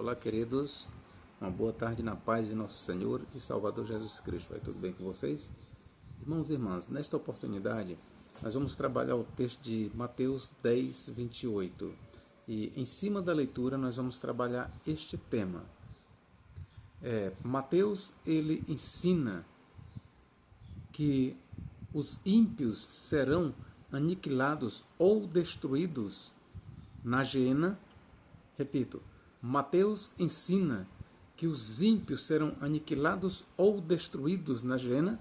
Olá, queridos, uma boa tarde na paz de nosso Senhor e Salvador Jesus Cristo. Vai tudo bem com vocês? Irmãos e irmãs, nesta oportunidade nós vamos trabalhar o texto de Mateus 10, 28. E em cima da leitura nós vamos trabalhar este tema. Mateus, ele ensina que os ímpios serão aniquilados ou destruídos na geena. Repito, Mateus ensina que os ímpios serão aniquilados ou destruídos na geena.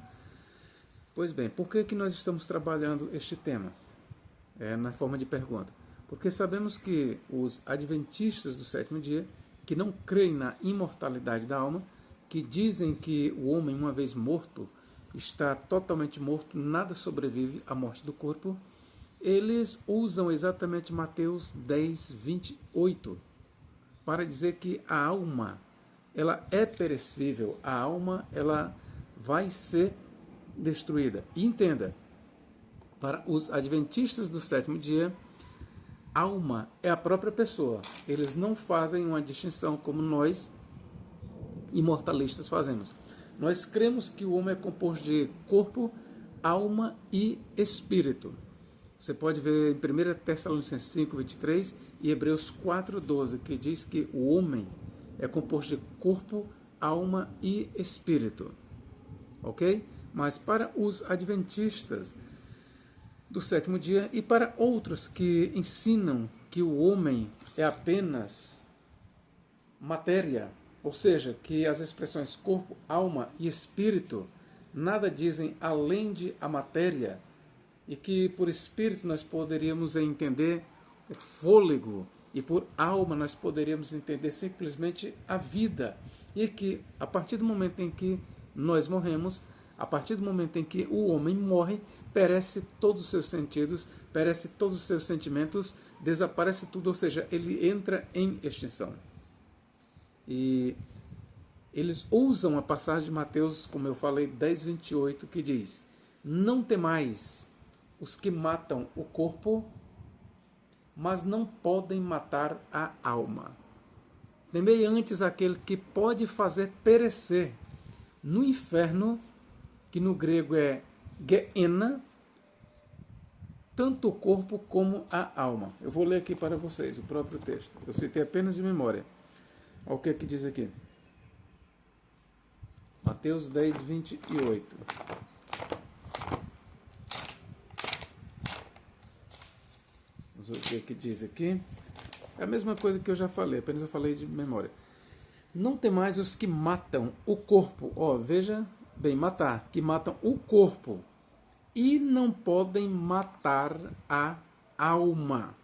Pois bem, por que nós estamos trabalhando este tema? Na forma de pergunta. Porque sabemos que os adventistas do sétimo dia, que não creem na imortalidade da alma, que dizem que o homem, uma vez morto, está totalmente morto, nada sobrevive à morte do corpo, eles usam exatamente Mateus 10, 28, para dizer que a alma, ela é perecível, a alma, ela vai ser destruída. E entenda, para os adventistas do sétimo dia, alma é a própria pessoa. Eles não fazem uma distinção como nós, imortalistas, fazemos. Nós cremos que o homem é composto de corpo, alma e espírito. Você pode ver em 1 Tessalonicenses 5, 23 e Hebreus 4, 12, que diz que o homem é composto de corpo, alma e espírito. Ok? Mas para os adventistas do sétimo dia e para outros que ensinam que o homem é apenas matéria, ou seja, que as expressões corpo, alma e espírito nada dizem além de a matéria, e que por espírito nós poderíamos entender o fôlego, e por alma nós poderíamos entender simplesmente a vida, e que a partir do momento em que nós morremos, a partir do momento em que o homem morre, perece todos os seus sentidos, perece todos os seus sentimentos, desaparece tudo, ou seja, ele entra em extinção. E eles usam a passagem de Mateus, como eu falei, 10, 28, que diz: não temais os que matam o corpo, mas não podem matar a alma. Temei antes aquele que pode fazer perecer no inferno, que no grego é Gehenna, tanto o corpo como a alma. Eu vou ler aqui para vocês o próprio texto. Eu citei apenas de memória. Olha o que diz aqui. Mateus 10, 28. Vamos ver o que diz aqui. É a mesma coisa que eu já falei, apenas eu falei de memória. Não temais os que matam o corpo. Veja bem, matar, que matam o corpo e não podem matar a alma.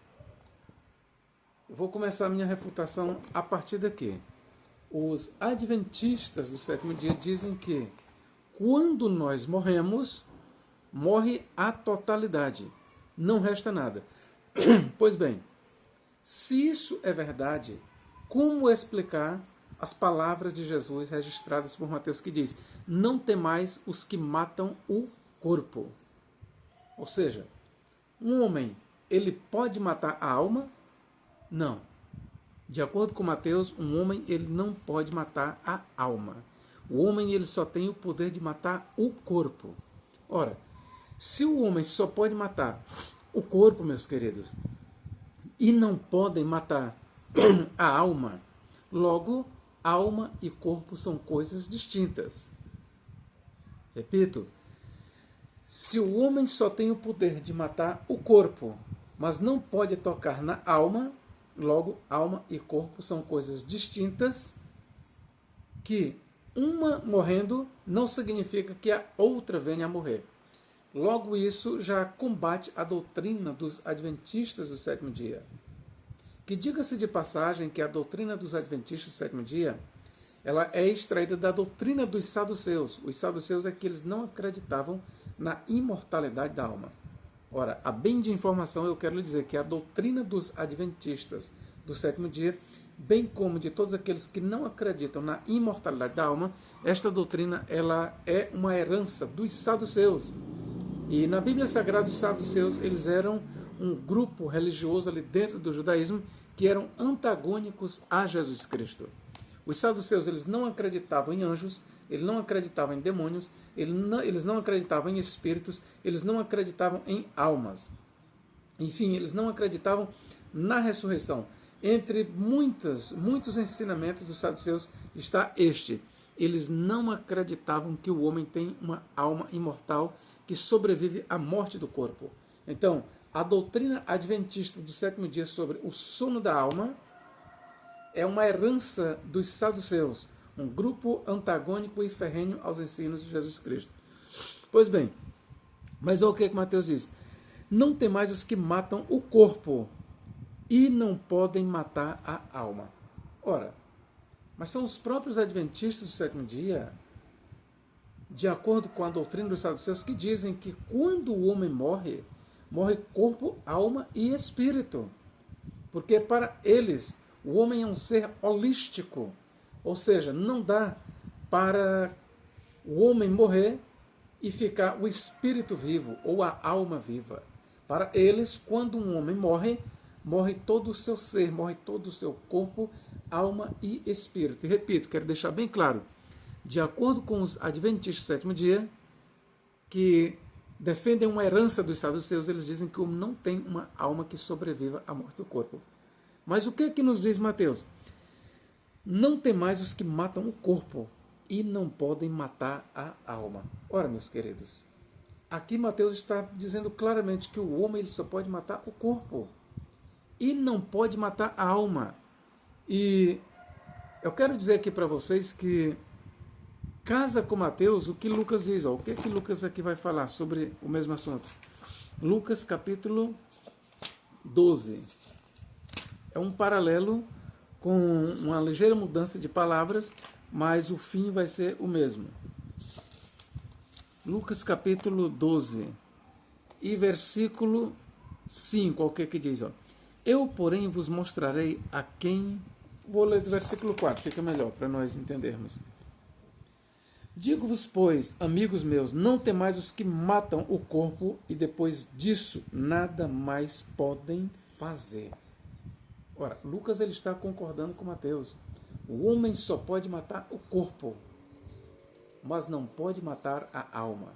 Eu vou começar a minha refutação a partir daqui. Os adventistas do sétimo dia dizem que quando nós morremos, morre a totalidade, não resta nada. Pois bem, se isso é verdade, como explicar as palavras de Jesus registradas por Mateus, que diz: não temais os que matam o corpo? Ou seja, um homem, ele pode matar a alma? Não. De acordo com Mateus, um homem, ele não pode matar a alma. O homem, ele só tem o poder de matar o corpo. Ora, se o homem só pode matar o corpo, meus queridos, e não podem matar a alma, logo, alma e corpo são coisas distintas. Repito, se o homem só tem o poder de matar o corpo, mas não pode tocar na alma, logo, alma e corpo são coisas distintas, que uma morrendo não significa que a outra venha a morrer. Logo, isso já combate a doutrina dos adventistas do sétimo dia. Que diga-se de passagem que a doutrina dos adventistas do sétimo dia, ela é extraída da doutrina dos saduceus. Os saduceus é que eles não acreditavam na imortalidade da alma. Ora, a bem de informação, eu quero lhe dizer que a doutrina dos adventistas do sétimo dia, bem como de todos aqueles que não acreditam na imortalidade da alma, esta doutrina, ela é uma herança dos saduceus. E na Bíblia Sagrada, os saduceus, eles eram um grupo religioso ali dentro do judaísmo que eram antagônicos a Jesus Cristo. Os saduceus, eles não acreditavam em anjos, eles não acreditavam em demônios, eles não acreditavam em espíritos, eles não acreditavam em almas. Enfim, eles não acreditavam na ressurreição. Entre muitos ensinamentos dos saduceus está este. Eles não acreditavam que o homem tem uma alma imortal que sobrevive à morte do corpo. Então, a doutrina adventista do sétimo dia sobre o sono da alma é uma herança dos saduceus, um grupo antagônico e ferrenho aos ensinos de Jesus Cristo. Pois bem, mas olha o que Mateus diz. Não tem mais os que matam o corpo e não podem matar a alma. Ora, mas são os próprios adventistas do sétimo dia, de acordo com a doutrina dos saduceus, que dizem que quando o homem morre, morre corpo, alma e espírito. Porque para eles, o homem é um ser holístico. Ou seja, não dá para o homem morrer e ficar o espírito vivo ou a alma viva. Para eles, quando um homem morre, morre todo o seu ser, morre todo o seu corpo, alma e espírito. E repito, quero deixar bem claro, de acordo com os adventistas do sétimo dia, que defendem uma herança dos saduceus, eles dizem que o homem não tem uma alma que sobreviva à morte do corpo. Mas o que é que nos diz Mateus? Não tem mais os que matam o corpo e não podem matar a alma. Ora, meus queridos, aqui Mateus está dizendo claramente que o homem ele só pode matar o corpo e não pode matar a alma. E eu quero dizer aqui para vocês que casa com Mateus o que Lucas diz. O que é que Lucas aqui vai falar sobre o mesmo assunto? Lucas capítulo 12. É um paralelo com uma ligeira mudança de palavras, mas o fim vai ser o mesmo. Lucas capítulo 12 e versículo 5, o que diz? Eu, porém, vos mostrarei a quem... Vou ler do versículo 4, fica melhor para nós entendermos. Digo-vos, pois, amigos meus, não temais os que matam o corpo e depois disso nada mais podem fazer. Ora, Lucas ele está concordando com Mateus. O homem só pode matar o corpo, mas não pode matar a alma.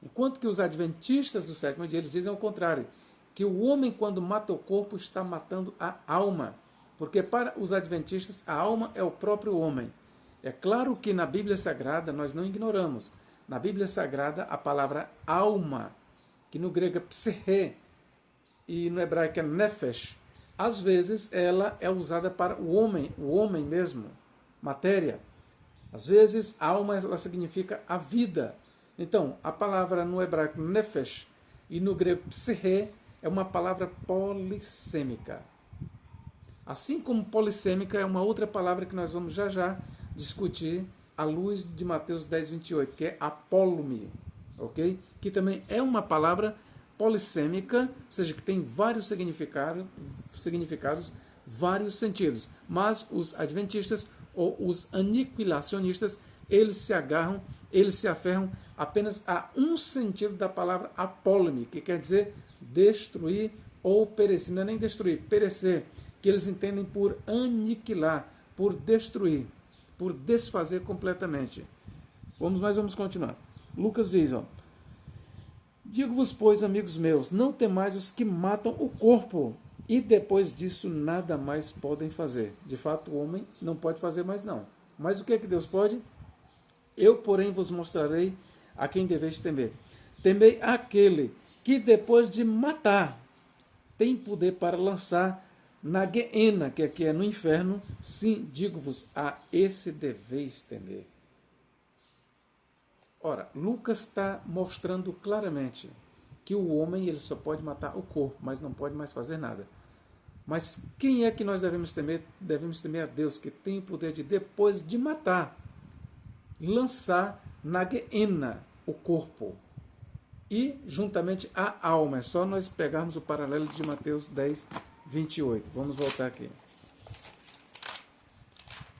Enquanto que os adventistas do sétimo dia eles dizem ao contrário, que o homem quando mata o corpo está matando a alma, porque para os adventistas a alma é o próprio homem. É claro que na Bíblia Sagrada nós não ignoramos. Na Bíblia Sagrada a palavra alma, que no grego é psiche e no hebraico é nefesh, às vezes ela é usada para o homem mesmo, matéria. Às vezes alma ela significa a vida. Então, a palavra no hebraico nefesh e no grego psiche é uma palavra polissêmica. Assim como polissêmica é uma outra palavra que nós vamos já discutir à luz de Mateus 10, 28, que é apolume, ok? Que também é uma palavra polissêmica, ou seja, que tem vários significados, vários sentidos. Mas os adventistas ou os aniquilacionistas, eles se aferram apenas a um sentido da palavra apolume, que quer dizer destruir ou perecer. Não é nem destruir, perecer, que eles entendem por aniquilar, por destruir, por desfazer completamente. Vamos continuar. Lucas diz, digo-vos, pois, amigos meus, não temais os que matam o corpo, e depois disso nada mais podem fazer. De fato, o homem não pode fazer mais não. Mas o que é que Deus pode? Eu, porém, vos mostrarei a quem deveis temer. Temei aquele que depois de matar tem poder para lançar na Guiena, que aqui é no inferno. Sim, digo-vos, a esse deveis temer. Ora, Lucas está mostrando claramente que o homem ele só pode matar o corpo, mas não pode mais fazer nada. Mas quem é que nós devemos temer? Devemos temer a Deus, que tem o poder de, depois de matar, lançar na Guiena o corpo e juntamente a alma. É só nós pegarmos o paralelo de Mateus 10, 28. Vamos voltar aqui.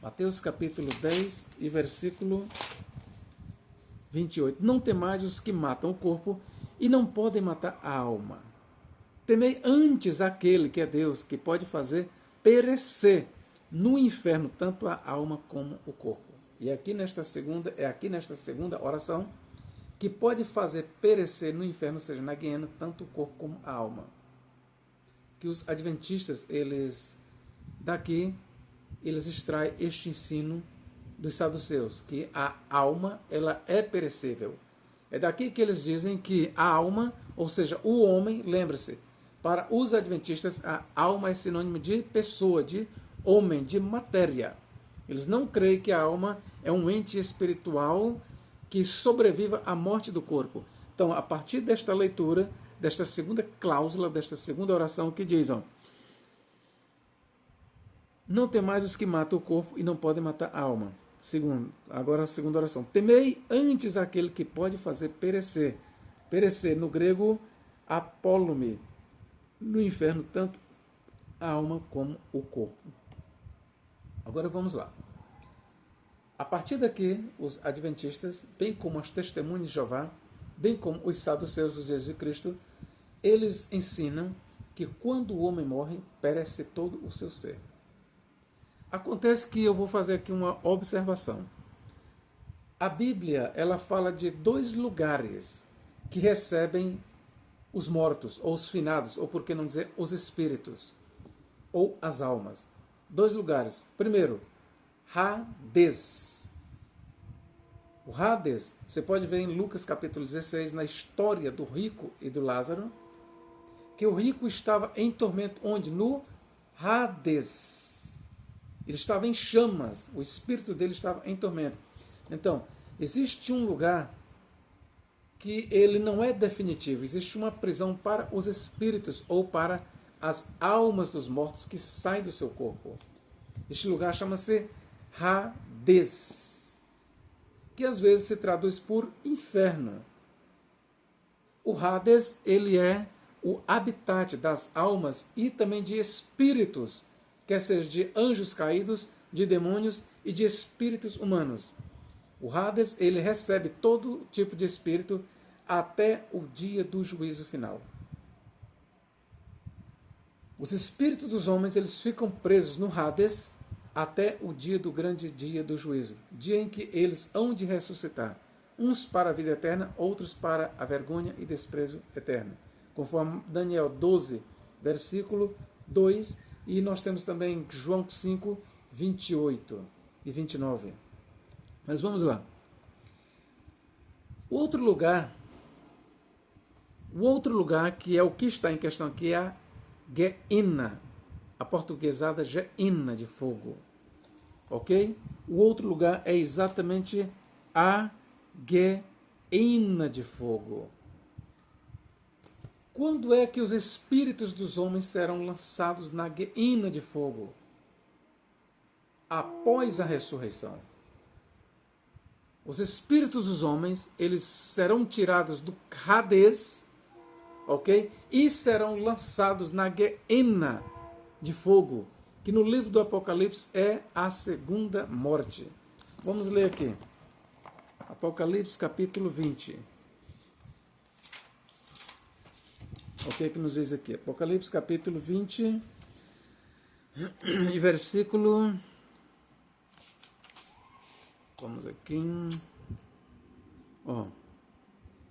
Mateus capítulo 10 e versículo 28. Não temais os que matam o corpo e não podem matar a alma. Temei antes aquele que é Deus, que pode fazer perecer no inferno tanto a alma como o corpo. E aqui nesta segunda oração que pode fazer perecer no inferno, ou seja, na guiena, tanto o corpo como a alma. Que os adventistas, eles extraem este ensino dos saduceus, que a alma ela é perecível. É daqui que eles dizem que a alma, ou seja, o homem, lembre-se, para os adventistas, a alma é sinônimo de pessoa, de homem, de matéria. Eles não creem que a alma é um ente espiritual que sobreviva à morte do corpo. Então, a partir desta leitura, desta segunda cláusula, desta segunda oração que diz, não tem mais os que matam o corpo e não podem matar a alma. Agora a segunda oração. Temei antes aquele que pode fazer perecer. Perecer, no grego, apólume. No inferno, tanto a alma como o corpo. Agora vamos lá. A partir daqui, os adventistas, bem como as testemunhas de Jeová, bem como os saduceus dos dias de Cristo, eles ensinam que quando o homem morre, perece todo o seu ser. Acontece que eu vou fazer aqui uma observação. A Bíblia, ela fala de 2 lugares que recebem os mortos, ou os finados, ou por que não dizer os espíritos, ou as almas. 2 lugares. Primeiro, Hades. O Hades, você pode ver em Lucas capítulo 16, na história do rico e do Lázaro, que o rico estava em tormento. Onde? No Hades. Ele estava em chamas, o espírito dele estava em tormento. Então, existe um lugar que ele não é definitivo, existe uma prisão para os espíritos ou para as almas dos mortos que saem do seu corpo. Este lugar chama-se Hades, que às vezes se traduz por inferno. O Hades, ele é o habitat das almas e também de espíritos, quer seja de anjos caídos, de demônios e de espíritos humanos. O Hades, ele recebe todo tipo de espírito até o dia do juízo final. Os espíritos dos homens, eles ficam presos no Hades até o dia do grande dia do juízo, dia em que eles hão de ressuscitar, uns para a vida eterna, outros para a vergonha e desprezo eterno, conforme Daniel 12, versículo 2, e nós temos também João 5, 28 e 29. Mas vamos lá. O outro lugar que é o que está em questão aqui é a Gehenna, a portuguesada Gehenna de fogo. Ok? O outro lugar é exatamente a Gehenna de fogo. Quando é que os espíritos dos homens serão lançados na Gehenna de fogo? Após a ressurreição. Os espíritos dos homens, eles serão tirados do Hades, ok? E serão lançados na Gehenna de fogo, que no livro do Apocalipse é a segunda morte. Vamos ler aqui. Apocalipse capítulo 20. O que é que nos diz aqui? Apocalipse capítulo 20 e versículo... Vamos aqui.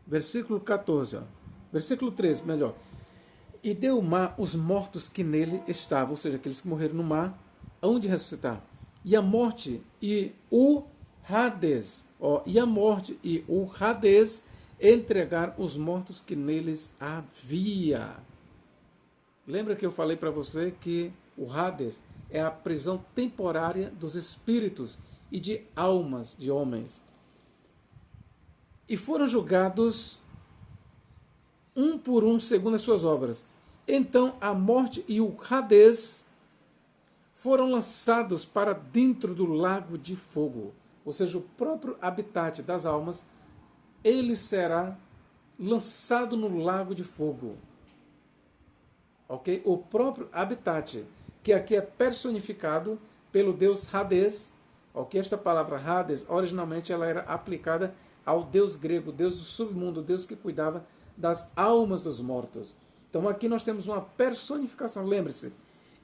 Versículo 14. Versículo 13, melhor. E deu o mar os mortos que nele estavam, ou seja, aqueles que morreram no mar, hão de ressuscitar. E a morte e o Hades, e a morte e o Hades entregar os mortos que neles havia. Lembra que eu falei para você que o Hades é a prisão temporária dos espíritos e de almas de homens. E foram julgados um por um segundo as suas obras. Então a morte e o Hades foram lançados para dentro do lago de fogo. Ou seja, o próprio habitat das almas, ele será lançado no lago de fogo. Ok? O próprio habitat, que aqui é personificado pelo deus Hades. Ok? Esta palavra Hades, originalmente ela era aplicada ao deus grego, deus do submundo, deus que cuidava das almas dos mortos. Então aqui nós temos uma personificação, lembre-se,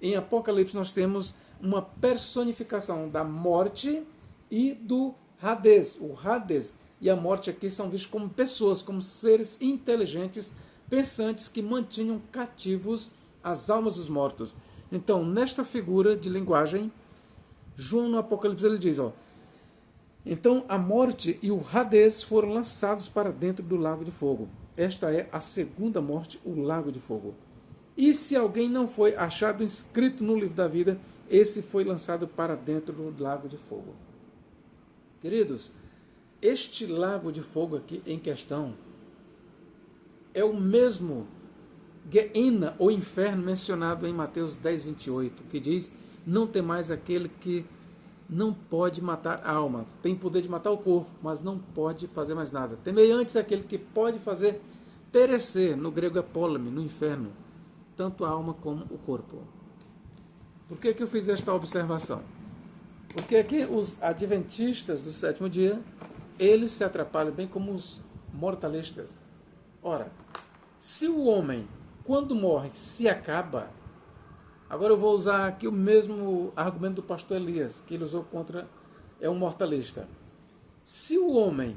em Apocalipse nós temos uma personificação da morte e do Hades. O Hades e a morte aqui são vistos como pessoas, como seres inteligentes, pensantes, que mantinham cativos as almas dos mortos. Então, nesta figura de linguagem, João no Apocalipse ele diz, então a morte e o Hades foram lançados para dentro do lago de fogo. Esta é a segunda morte, o lago de fogo. E se alguém não foi achado inscrito no livro da vida, esse foi lançado para dentro do lago de fogo. Queridos, este lago de fogo aqui em questão é o mesmo Gehenna, ou inferno, mencionado em Mateus 10, 28, que diz, não tem mais aquele que não pode matar a alma. Tem poder de matar o corpo, mas não pode fazer mais nada. Temei antes aquele que pode fazer perecer, no grego é poleme, no inferno, tanto a alma como o corpo. Por que eu fiz esta observação? Porque aqui os adventistas do sétimo dia, eles se atrapalham bem como os mortalistas. Ora, se o homem, quando morre, se acaba, agora eu vou usar aqui o mesmo argumento do pastor Elias, que ele usou contra um mortalista. Se o homem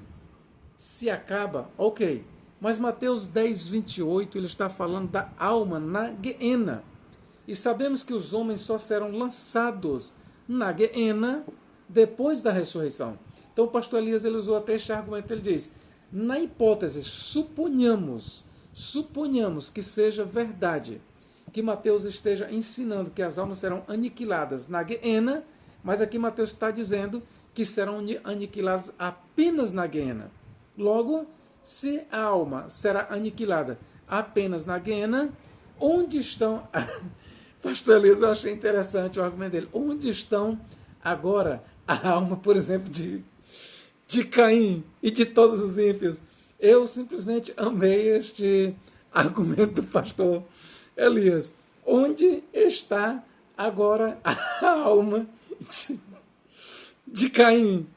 se acaba, ok, mas Mateus 10, 28, ele está falando da alma na Gehenna. E sabemos que os homens só serão lançados na Gehenna depois da ressurreição. Então o pastor Elias ele usou até este argumento, ele diz, na hipótese, suponhamos que seja verdade, que Mateus esteja ensinando que as almas serão aniquiladas na Gehenna, mas aqui Mateus está dizendo que serão aniquiladas apenas na Gehenna. Logo, se a alma será aniquilada apenas na Gehenna, onde estão... Pastor Elias, eu achei interessante o argumento dele. Onde estão agora a alma, por exemplo, de Caim e de todos os ímpios? Eu simplesmente amei este argumento do pastor Elias. Onde está agora a alma de Caim?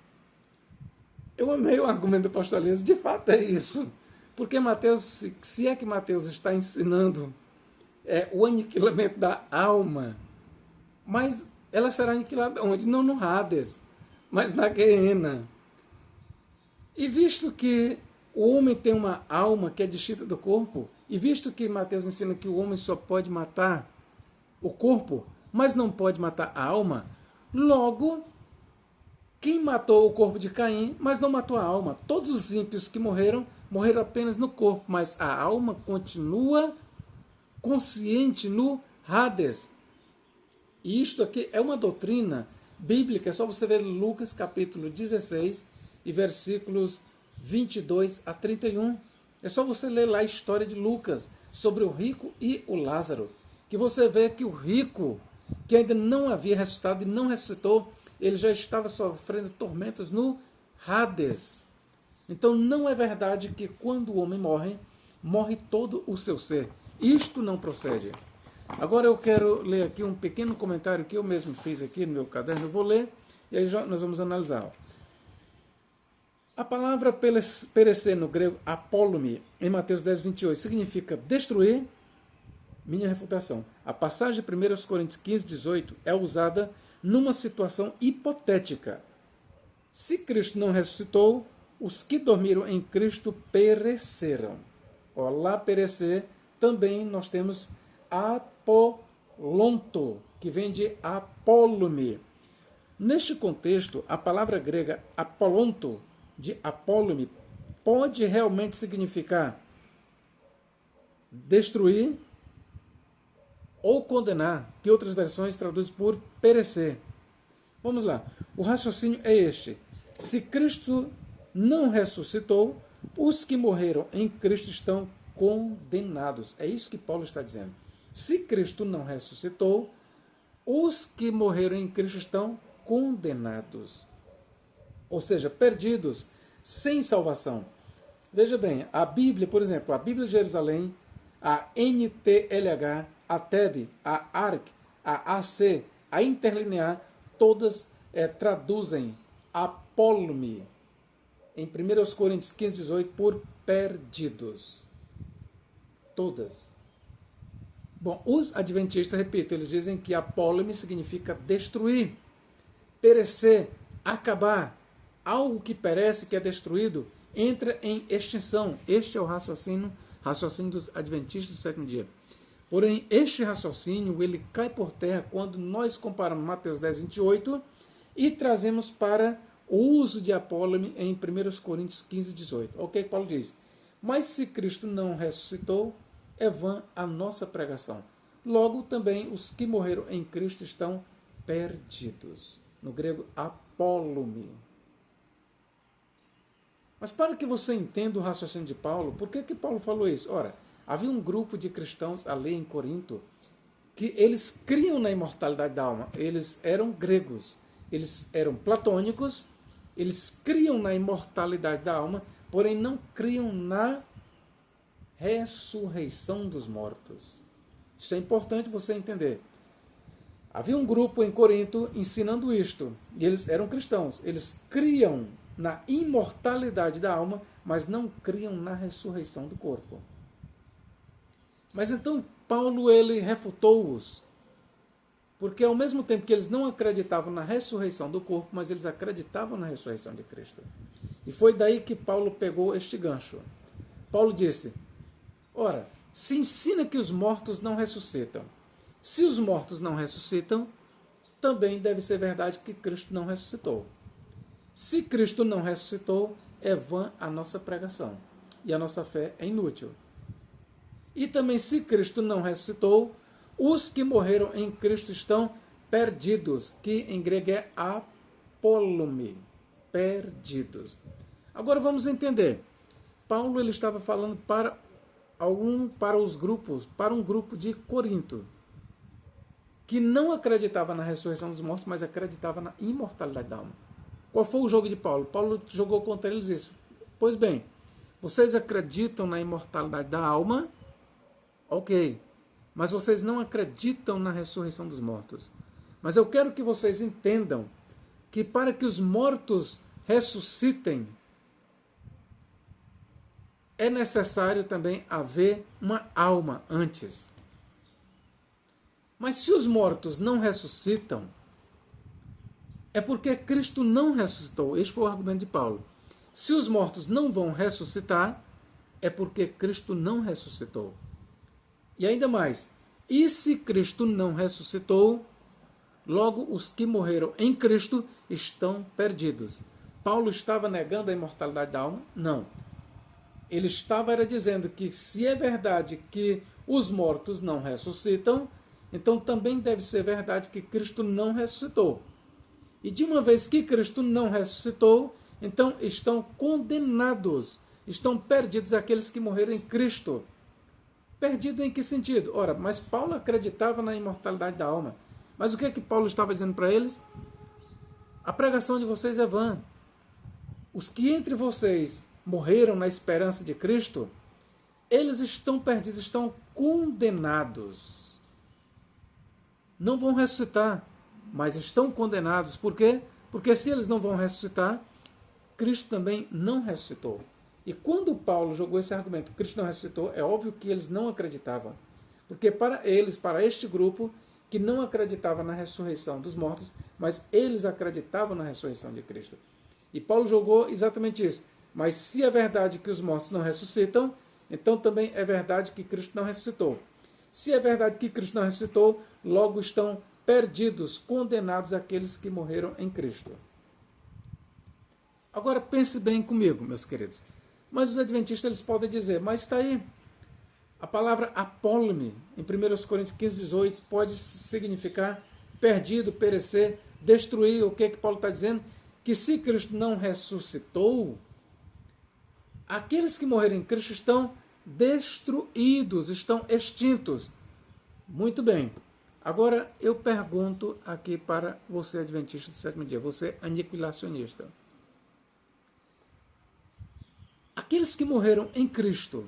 Eu amei o argumento do pastor Elias. De fato é isso. Porque Mateus, se é que Mateus está ensinando o aniquilamento da alma, mas ela será aniquilada onde? Não no Hades, mas na Gehenna. E visto que o homem tem uma alma que é distinta do corpo, e visto que Mateus ensina que o homem só pode matar o corpo, mas não pode matar a alma, logo, quem matou o corpo de Caim, mas não matou a alma? Todos os ímpios que morreram apenas no corpo, mas a alma continua consciente no Hades. E isto aqui é uma doutrina bíblica, é só você ver Lucas capítulo 16 e versículos 22 a 31. É só você ler lá a história de Lucas sobre o rico e o Lázaro, que você vê que o rico, que ainda não havia ressuscitado e não ressuscitou, ele já estava sofrendo tormentos no Hades. Então não é verdade que quando o homem morre, morre todo o seu ser. Isto não procede. Agora eu quero ler aqui um pequeno comentário que eu mesmo fiz aqui no meu caderno. Eu vou ler e aí nós vamos analisar. A palavra perecer no grego apólome, em Mateus 10, 28, significa destruir. Minha refutação. A passagem de 1 Coríntios 15, 18 é usada numa situação hipotética. Se Cristo não ressuscitou, os que dormiram em Cristo pereceram. Lá perecer, também nós temos apolonto, que vem de apólome. Neste contexto, a palavra grega apolonto, de apólome, pode realmente significar destruir ou condenar, que outras versões traduzem por perecer. Vamos lá. O raciocínio é este. Se Cristo não ressuscitou, os que morreram em Cristo estão condenados. É isso que Paulo está dizendo. Se Cristo não ressuscitou, os que morreram em Cristo estão condenados. Ou seja, perdidos, sem salvação. Veja bem, a Bíblia, por exemplo, a Bíblia de Jerusalém, a NTLH, a TEB, a ARC, a AC, a Interlinear, todas traduzem apólome, em 1 Coríntios 15, 18, por perdidos. Todas. Bom, os adventistas, repito, eles dizem que apóleme significa destruir, perecer, acabar. Algo que perece, que é destruído, entra em extinção. Este é o raciocínio dos adventistas do sétimo dia. Porém, este raciocínio ele cai por terra quando nós comparamos Mateus 10, 28 e trazemos para o uso de apóleme em 1 Coríntios 15, 18. Ok, Paulo diz, mas se Cristo não ressuscitou, é vã a nossa pregação. Logo, também os que morreram em Cristo estão perdidos. No grego, apólome. Mas para que você entenda o raciocínio de Paulo, por que Paulo falou isso? Ora, havia um grupo de cristãos ali em Corinto que eles criam na imortalidade da alma. Eles eram gregos, eles eram platônicos, eles criam na imortalidade da alma, porém não criam na ressurreição dos mortos. Isso é importante você entender. Havia um grupo em Corinto ensinando isto, e eles eram cristãos. Eles criam na imortalidade da alma, mas não criam na ressurreição do corpo. Mas então Paulo ele refutou-os, porque ao mesmo tempo que eles não acreditavam na ressurreição do corpo, mas eles acreditavam na ressurreição de Cristo. E foi daí que Paulo pegou este gancho. Paulo disse, ora, se ensina que os mortos não ressuscitam. Se os mortos não ressuscitam, também deve ser verdade que Cristo não ressuscitou. Se Cristo não ressuscitou, é vã a nossa pregação, e a nossa fé é inútil. E também, se Cristo não ressuscitou, os que morreram em Cristo estão perdidos, que em grego é apólome, perdidos. Agora vamos entender. Paulo ele estava falando para um grupo de Corinto, que não acreditava na ressurreição dos mortos, mas acreditava na imortalidade da alma. Qual foi o jogo de Paulo? Paulo jogou contra eles isso. Pois bem, vocês acreditam na imortalidade da alma? Ok. Mas vocês não acreditam na ressurreição dos mortos. Mas eu quero que vocês entendam que para que os mortos ressuscitem, é necessário também haver uma alma antes. Mas se os mortos não ressuscitam, é porque Cristo não ressuscitou. Este foi o argumento de Paulo. Se os mortos não vão ressuscitar, é porque Cristo não ressuscitou. E ainda mais, e se Cristo não ressuscitou, logo os que morreram em Cristo estão perdidos. Paulo estava negando a imortalidade da alma? Não. Ele estava dizendo que se é verdade que os mortos não ressuscitam, então também deve ser verdade que Cristo não ressuscitou. E de uma vez que Cristo não ressuscitou, então estão condenados, estão perdidos aqueles que morreram em Cristo. Perdido em que sentido? Ora, mas Paulo acreditava na imortalidade da alma. Mas o que é que Paulo estava dizendo para eles? A pregação de vocês é vã. Os que entre vocês morreram na esperança de Cristo, eles estão perdidos, estão condenados. Não vão ressuscitar, mas estão condenados. Por quê? Porque se eles não vão ressuscitar, Cristo também não ressuscitou. E quando Paulo jogou esse argumento, Cristo não ressuscitou, é óbvio que eles não acreditavam. Porque para eles, para este grupo, que não acreditava na ressurreição dos mortos, mas eles acreditavam na ressurreição de Cristo. E Paulo jogou exatamente isso. Mas se é verdade que os mortos não ressuscitam, então também é verdade que Cristo não ressuscitou. Se é verdade que Cristo não ressuscitou, logo estão perdidos, condenados aqueles que morreram em Cristo. Agora pense bem comigo, meus queridos. Mas os adventistas eles podem dizer, mas está aí. A palavra apólome, em 1 Coríntios 15, 18, pode significar perdido, perecer, destruir. O que é que Paulo está dizendo? Que se Cristo não ressuscitou, aqueles que morreram em Cristo estão destruídos, estão extintos. Muito bem. Agora eu pergunto aqui para você, adventista do sétimo dia, você aniquilacionista. Aqueles que morreram em Cristo,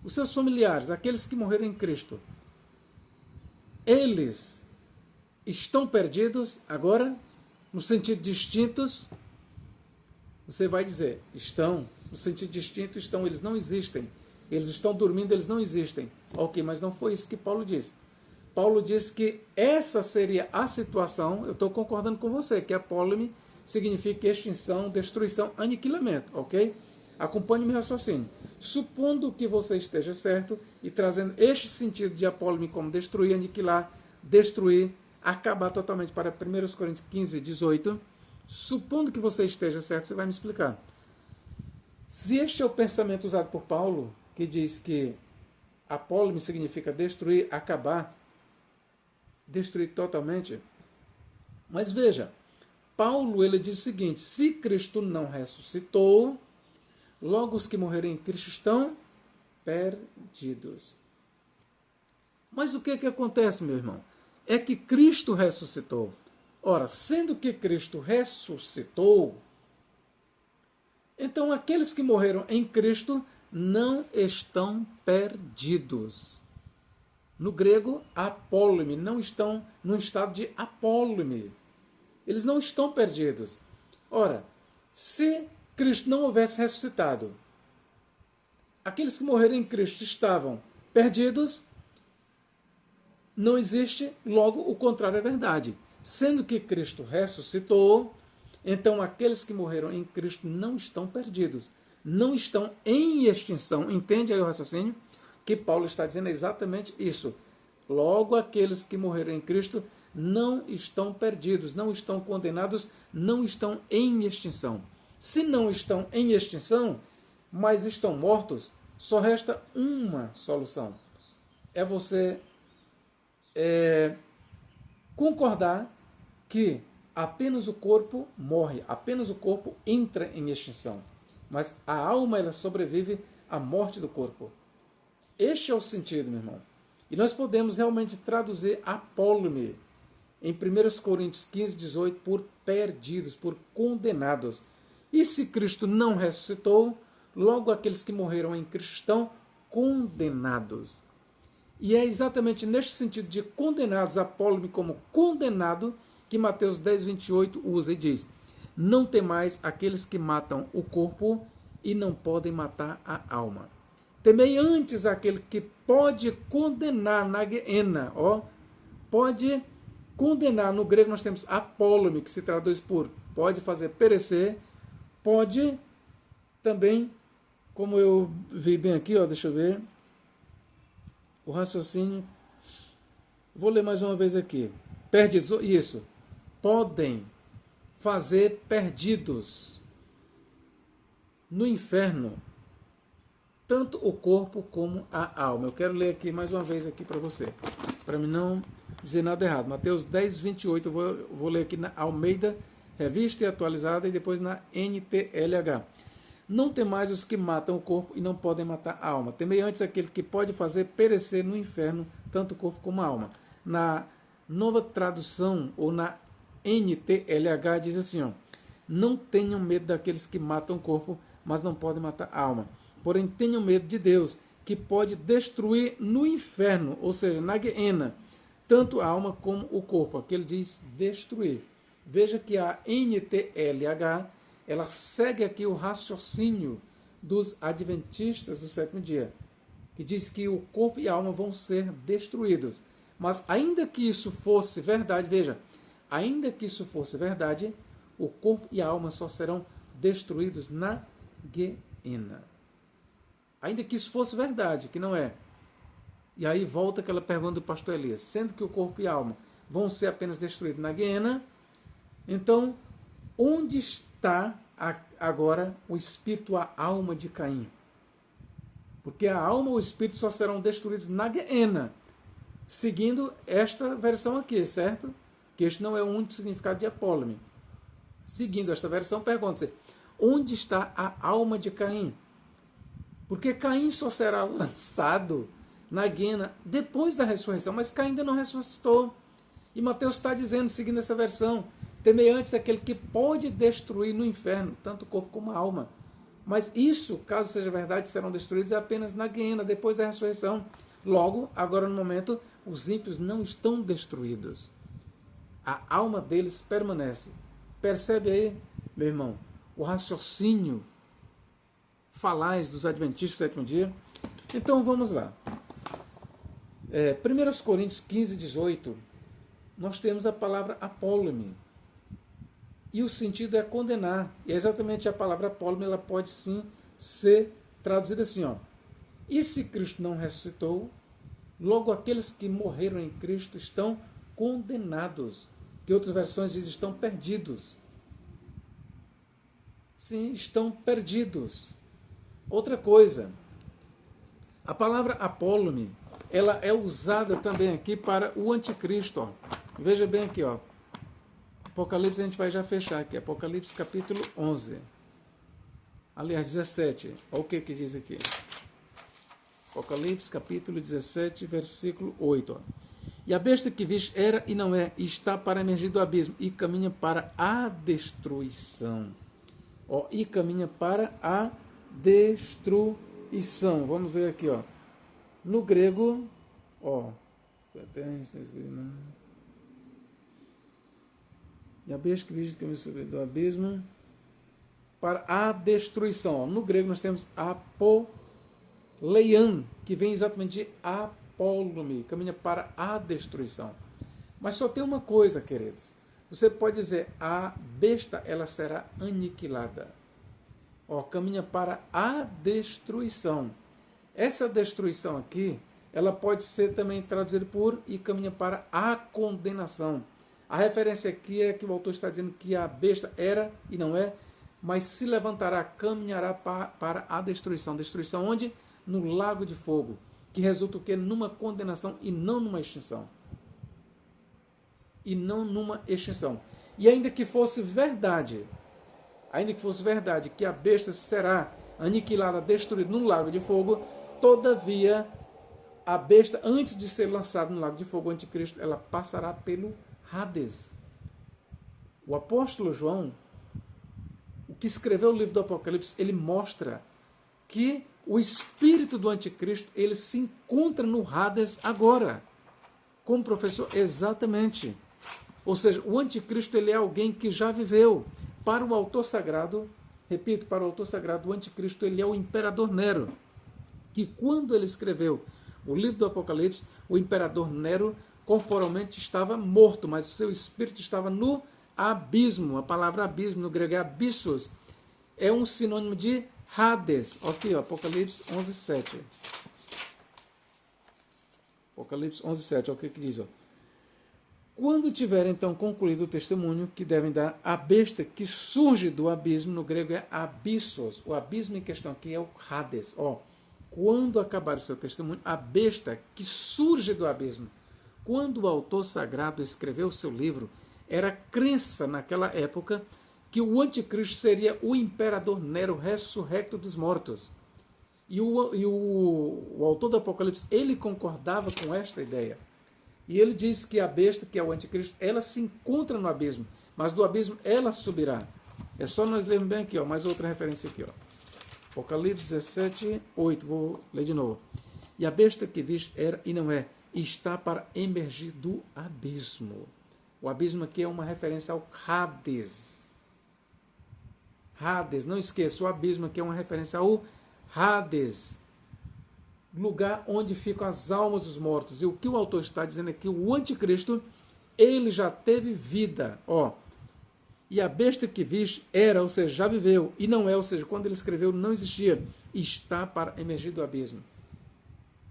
os seus familiares, aqueles que morreram em Cristo, eles estão perdidos agora, no sentido de extintos? Você vai dizer, estão, no sentido distinto, estão, eles não existem. Eles estão dormindo, eles não existem. Ok, mas não foi isso que Paulo disse. Paulo disse que essa seria a situação, eu estou concordando com você, que apólime significa extinção, destruição, aniquilamento, ok? Acompanhe meu raciocínio. Supondo que você esteja certo e trazendo este sentido de apólime como destruir, aniquilar, destruir, acabar totalmente para 1 Coríntios 15, 18, supondo que você esteja certo, você vai me explicar. Se este é o pensamento usado por Paulo, que diz que apólime significa destruir, acabar, destruir totalmente, mas veja, Paulo ele diz o seguinte: se Cristo não ressuscitou, logo os que morrerem em Cristo estão perdidos. Mas o que acontece, meu irmão? É que Cristo ressuscitou. Ora, sendo que Cristo ressuscitou, então aqueles que morreram em Cristo não estão perdidos. No grego, apólime, não estão no estado de apólime. Eles não estão perdidos. Ora, se Cristo não houvesse ressuscitado, aqueles que morreram em Cristo estavam perdidos, não existe, logo o contrário é verdade. Sendo que Cristo ressuscitou, então aqueles que morreram em Cristo não estão perdidos, não estão em extinção. Entende aí o raciocínio? Que Paulo está dizendo exatamente isso. Logo aqueles que morreram em Cristo não estão perdidos, não estão condenados, não estão em extinção. Se não estão em extinção, mas estão mortos, só resta uma solução. É você concordar que apenas o corpo morre, apenas o corpo entra em extinção, mas a alma ela sobrevive à morte do corpo. Este é o sentido, meu irmão. E nós podemos realmente traduzir apólime em 1 Coríntios 15, 18 por perdidos, por condenados. E se Cristo não ressuscitou, logo aqueles que morreram em Cristo estão condenados. E é exatamente neste sentido de condenados, apólime como condenado, que Mateus 10, 28 usa e diz: não temais aqueles que matam o corpo e não podem matar a alma. Temei antes aquele que pode condenar na Geena, pode condenar. No grego nós temos apólome, que se traduz por pode fazer perecer, pode também, como eu vi bem aqui, deixa eu ver, o raciocínio, vou ler mais uma vez aqui, perdidos, isso, podem fazer perdidos no inferno, tanto o corpo como a alma. Eu quero ler aqui mais uma vez aqui para você, para mim não dizer nada errado. Mateus 10, 28, eu vou ler aqui na Almeida, Revista e Atualizada, e depois na NTLH. Não temais os que matam o corpo e não podem matar a alma. Temei antes aquele que pode fazer perecer no inferno, tanto o corpo como a alma. Na Nova Tradução, ou na NTLH, diz assim, não tenham medo daqueles que matam o corpo, mas não podem matar a alma. Porém, tenham medo de Deus, que pode destruir no inferno, ou seja, na Geena, tanto a alma como o corpo. Aqui ele diz destruir. Veja que a NTLH, ela segue aqui o raciocínio dos adventistas do sétimo dia, que diz que o corpo e a alma vão ser destruídos. Mas ainda que isso fosse verdade, veja, ainda que isso fosse verdade, o corpo e a alma só serão destruídos na Geena. Ainda que isso fosse verdade, que não é. E aí volta aquela pergunta do pastor Elias. Sendo que o corpo e a alma vão ser apenas destruídos na Geena, então, onde está agora o espírito, a alma de Caim? Porque a alma e o espírito só serão destruídos na Geena, seguindo esta versão aqui, certo? Que este não é o único significado de apólime. Seguindo esta versão, pergunta-se, onde está a alma de Caim? Porque Caim só será lançado na Geena depois da ressurreição, mas Caim ainda não ressuscitou. E Mateus está dizendo, seguindo essa versão, temei antes aquele que pode destruir no inferno, tanto o corpo como a alma. Mas isso, caso seja verdade, serão destruídos apenas na Geena, depois da ressurreição. Logo, agora no momento, os ímpios não estão destruídos. A alma deles permanece. Percebe aí, meu irmão, o raciocínio falaz dos adventistas do sétimo dia? Então vamos lá. 1 Coríntios 15, 18, nós temos a palavra apólome. E o sentido é condenar. E é exatamente a palavra apólome, ela pode sim ser traduzida assim, ó. E se Cristo não ressuscitou, logo aqueles que morreram em Cristo estão condenados. Que outras versões dizem estão perdidos. Sim, estão perdidos. Outra coisa, a palavra apólome, ela é usada também aqui para o anticristo. Ó. Veja bem aqui, ó. Apocalipse, a gente vai já fechar aqui. Apocalipse capítulo 11. Aliás, 17. Olha o que diz aqui. Apocalipse capítulo 17, versículo 8. Ó. E a besta que viste era e não é, e está para emergir do abismo, e caminha para a destruição. Ó, e caminha para a destruição. Vamos ver aqui, ó. No grego, ó. E a besta que viste caminha do abismo para a destruição. Ó. No grego nós temos apoleian, que vem exatamente de apólome, caminha para a destruição. Mas só tem uma coisa, queridos. Você pode dizer, a besta ela será aniquilada. Ó, caminha para a destruição. Essa destruição aqui, ela pode ser também traduzida por e caminha para a condenação. A referência aqui é que o autor está dizendo que a besta era e não é, mas se levantará, caminhará para a destruição. Destruição onde? No lago de fogo, que resulta o quê? Numa condenação e não numa extinção. E não numa extinção. E ainda que fosse verdade que a besta será aniquilada, destruída no lago de fogo, todavia, a besta, antes de ser lançada no lago de fogo, o anticristo, ela passará pelo Hades. O apóstolo João, o que escreveu o livro do Apocalipse, ele mostra que o espírito do anticristo, ele se encontra no Hades agora. Como professor, exatamente. Ou seja, o anticristo, ele é alguém que já viveu. Para o autor sagrado, repito, para o autor sagrado, o anticristo, ele é o imperador Nero, que quando ele escreveu o livro do Apocalipse, o imperador Nero corporalmente estava morto, mas o seu espírito estava no abismo. A palavra abismo no grego é abissos, é um sinônimo de Hades. Aqui, ó, Apocalipse 11, 7. Apocalipse 11, 7, olha o que diz, ó. Quando tiver então concluído o testemunho que devem dar, a besta que surge do abismo, no grego é abissos. O abismo em questão aqui é o Hades. Ó, quando acabar o seu testemunho, a besta que surge do abismo. Quando o autor sagrado escreveu o seu livro, era crença naquela época que o anticristo seria o imperador Nero ressurrecto dos mortos. E o autor do Apocalipse, ele concordava com esta ideia. E ele diz que a besta, que é o anticristo, ela se encontra no abismo, mas do abismo ela subirá. É só nós lermos bem aqui, ó, mais outra referência aqui, ó. Apocalipse 17, 8, vou ler de novo. E a besta que viste era e não é, e está para emergir do abismo. O abismo aqui é uma referência ao Hades. Hades, não esqueça, o abismo aqui é uma referência ao Hades, lugar onde ficam as almas dos mortos. E o que o autor está dizendo é que o anticristo, ele já teve vida. Ó, e a besta que viste era, ou seja, já viveu, e não é, ou seja, quando ele escreveu não existia, está para emergir do abismo.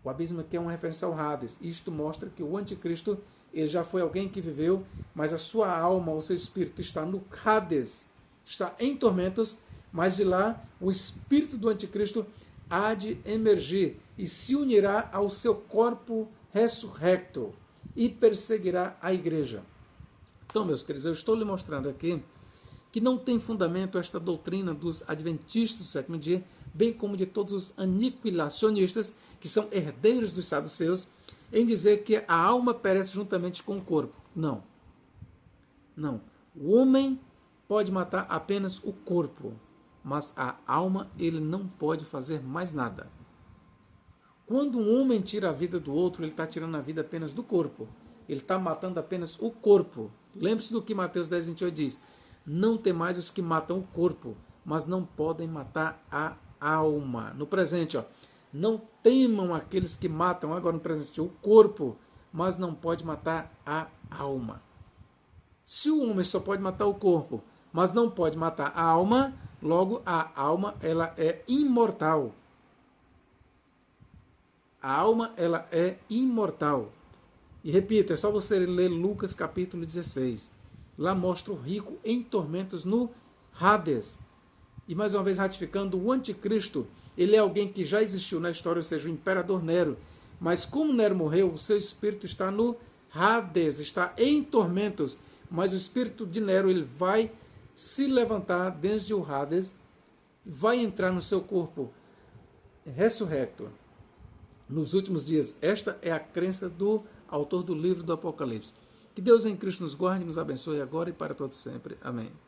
O abismo aqui é uma referência ao Hades. Isto mostra que o anticristo, ele já foi alguém que viveu, mas a sua alma, o seu espírito está no Hades, está em tormentos, mas de lá o espírito do anticristo há de emergir e se unirá ao seu corpo ressurrecto e perseguirá a igreja. Então, meus queridos, eu estou lhe mostrando aqui que não tem fundamento esta doutrina dos adventistas do sétimo dia, bem como de todos os aniquilacionistas, que são herdeiros dos saduceus, em dizer que a alma perece juntamente com o corpo. Não. Não. O homem pode matar apenas o corpo, mas a alma ele não pode fazer mais nada. Quando um homem tira a vida do outro, ele está tirando a vida apenas do corpo. Ele está matando apenas o corpo. Lembre-se do que Mateus 10, 28 diz. Não temais os que matam o corpo, mas não podem matar a alma. No presente, ó, Não temam aqueles que matam, agora no presente, o corpo, mas não pode matar a alma. Se o homem só pode matar o corpo, mas não pode matar a alma, logo a alma ela é imortal. A alma ela é imortal. E repito, é só você ler Lucas capítulo 16. Lá mostra o rico em tormentos no Hades. E mais uma vez ratificando, o anticristo, ele é alguém que já existiu na história, ou seja, o imperador Nero. Mas como Nero morreu, o seu espírito está no Hades, está em tormentos. Mas o espírito de Nero, ele vai se levantar desde o Hades, vai entrar no seu corpo ressurreto nos últimos dias. Esta é a crença do autor do livro do Apocalipse. Que Deus em Cristo nos guarde e nos abençoe agora e para todo sempre. Amém.